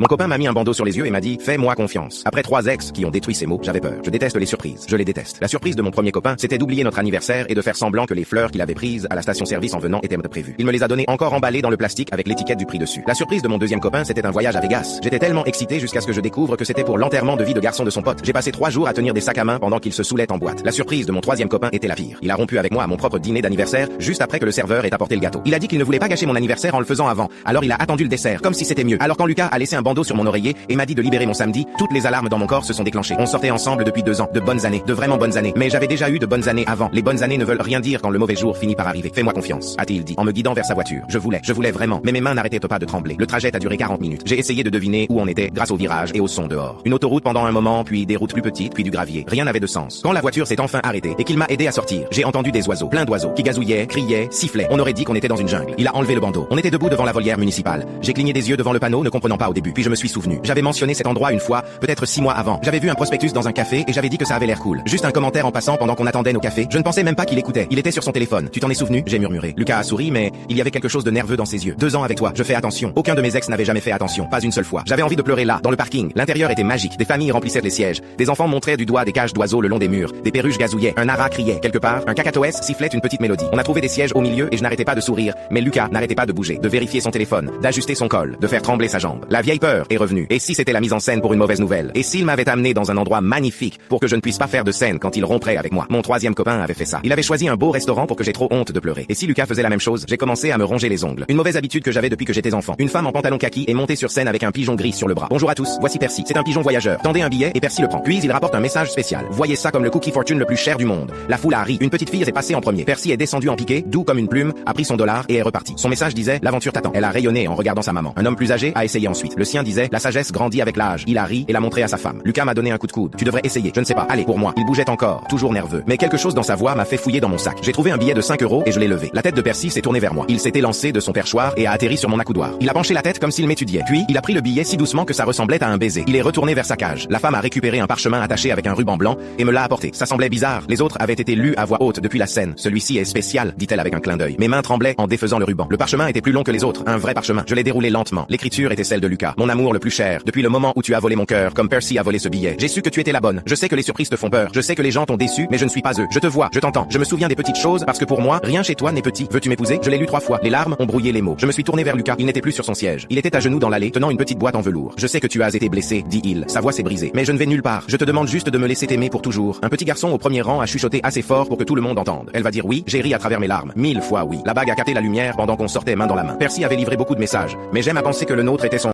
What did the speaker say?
Mon copain m'a mis un bandeau sur les yeux et m'a dit « Fais-moi confiance ». Après 3 ex qui ont détruit ces mots, j'avais peur. Je déteste les surprises. Je les déteste. La surprise de mon premier copain, c'était d'oublier notre anniversaire et de faire semblant que les fleurs qu'il avait prises à la station-service en venant étaient prévues. Il me les a données encore emballées dans le plastique avec l'étiquette du prix dessus. La surprise de mon deuxième copain, c'était un voyage à Vegas. J'étais tellement excité jusqu'à ce que je découvre que c'était pour l'enterrement de vie de garçon de son pote. J'ai passé 3 jours à tenir des sacs à main pendant qu'il se saoulait en boîte. La surprise de mon troisième copain était la pire. Il a rompu avec moi à mon propre dîner d'anniversaire juste après que le serveur ait apporté le gâteau. Il a dit qu'il ne voulait pas gâcher mon anniversaire en le faisant avant. Alors il a attendu le dessert comme si c'était mieux. Alors quand Lucas a laissé un bandeau sur mon oreiller et m'a dit de libérer mon samedi, toutes les alarmes dans mon corps se sont déclenchées. On sortait ensemble depuis 2 ans, de bonnes années, de vraiment bonnes années. Mais j'avais déjà eu de bonnes années avant. Les bonnes années ne veulent rien dire quand le mauvais jour finit par arriver. Fais-moi confiance, a-t-il dit, en me guidant vers sa voiture. Je voulais vraiment, mais mes mains n'arrêtaient pas de trembler. Le trajet a duré 40 minutes. J'ai essayé de deviner où on était grâce au virage et au son dehors. Une autoroute pendant un moment, puis des routes plus petites, puis du gravier. Rien n'avait de sens. Quand la voiture s'est enfin arrêtée et qu'il m'a aidé à sortir, j'ai entendu des oiseaux, plein d'oiseaux, qui gazouillaient, criaient, sifflaient. On aurait dit qu'on était dans une jungle. Il a enlevé le bandeau. On était debout devant la volière municipale. J'ai cligné des yeux devant le panneau, ne comprenant pas au début. Puis je me suis souvenu. J'avais mentionné cet endroit une fois, peut-être 6 mois avant. J'avais vu un prospectus dans un café et j'avais dit que ça avait l'air cool. Juste un commentaire en passant pendant qu'on attendait nos cafés. Je ne pensais même pas qu'il écoutait. Il était sur son téléphone. Tu t'en es souvenu? J'ai murmuré. Lucas a souri, mais il y avait quelque chose de nerveux dans ses yeux. 2 ans avec toi, je fais attention. Aucun de mes ex n'avait jamais fait attention. Pas une seule fois. J'avais envie de pleurer là, dans le parking. L'intérieur était magique. Des familles remplissaient les sièges. Des enfants montraient du doigt des cages d'oiseaux le long des murs. Des perruches gazouillaient. Un ara criait. Quelque part, un cacatoès sifflait une petite mélodie. On a trouvé des sièges au milieu et je n'arrêtais pas de sourire. Mais Lucas n'arrêtait pas de bouger, de vérifier son téléphone, d'ajuster son col, de faire trembler sa jambe. La vieille peur est revenue. Et si c'était la mise en scène pour une mauvaise nouvelle? Et s'il m'avait amené dans un endroit magnifique pour que je ne puisse pas faire de scène quand il romprait avec moi? Mon troisième copain avait fait ça. Il avait choisi un beau restaurant pour que j'ai trop honte de pleurer. Et si Lucas faisait la même chose? J'ai commencé à me ronger les ongles. Une mauvaise habitude que j'avais depuis que j'étais enfant. Une femme en pantalon kaki est montée sur scène avec un pigeon gris sur le bras. Bonjour à tous, voici Percy. C'est un pigeon voyageur. Tendez un billet et Percy le prend. Puis il rapporte un message spécial. Voyez ça comme le cookie fortune le plus cher du monde. La foule a ri. Une petite fille s'est passée en premier. Percy est descendu en piqué, doux comme une plume, a pris son dollar et est reparti. Son message disait: l'aventure t'attend. Elle a rayonné en regardant sa maman. Un homme plus âgé a essayé ensuite. Le sien disait: la sagesse grandit avec l'âge. Il a ri et l'a montré à sa femme. Lucas m'a donné un coup de coude. Tu devrais essayer. Je ne sais pas. Allez, pour moi. Il bougeait encore, toujours nerveux. Mais quelque chose dans sa voix m'a fait fouiller dans mon sac. J'ai trouvé un billet de 5 € et je l'ai levé. La tête de Percy s'est tournée vers moi. Il s'était lancé de son perchoir et a atterri sur mon accoudoir. Il a penché la tête comme s'il m'étudiait. Puis, il a pris le billet si doucement que ça ressemblait à un baiser. Il est retourné vers sa cage. La femme a récupéré un parchemin attaché avec un ruban blanc et me l'a apporté. Ça semblait bizarre. Les autres avaient été lus à voix haute depuis la scène. Celui-ci est spécial, dit-elle avec un clin d'œil. Mes mains tremblaient en défaisant le ruban. Le parchemin était plus long que les autres, un vrai parchemin. Je l'ai déroulé lentement. L'écriture était celle de Lucas. Mon amour le plus cher. Depuis le moment où tu as volé mon cœur, comme Percy a volé ce billet, j'ai su que tu étais la bonne. Je sais que les surprises te font peur. Je sais que les gens t'ont déçu, mais je ne suis pas eux. Je te vois, je t'entends. Je me souviens des petites choses parce que pour moi, rien chez toi n'est petit. Veux-tu m'épouser? Je l'ai lu 3 fois. Les larmes ont brouillé les mots. Je me suis tourné vers Lucas. Il n'était plus sur son siège. Il était à genoux dans l'allée, tenant une petite boîte en velours. Je sais que tu as été blessé, dit-il. Sa voix s'est brisée. Mais je ne vais nulle part. Je te demande juste de me laisser t'aimer pour toujours. Un petit garçon au premier rang a chuchoté assez fort pour que tout le monde entende. Elle va dire oui. J'ai ri à travers mes larmes. 1000 fois oui. La bague a capté la lumière pendant qu'on sortait main dans la main. Percy avait livré beaucoup de messages, mais j'aime à penser que le nôtre était son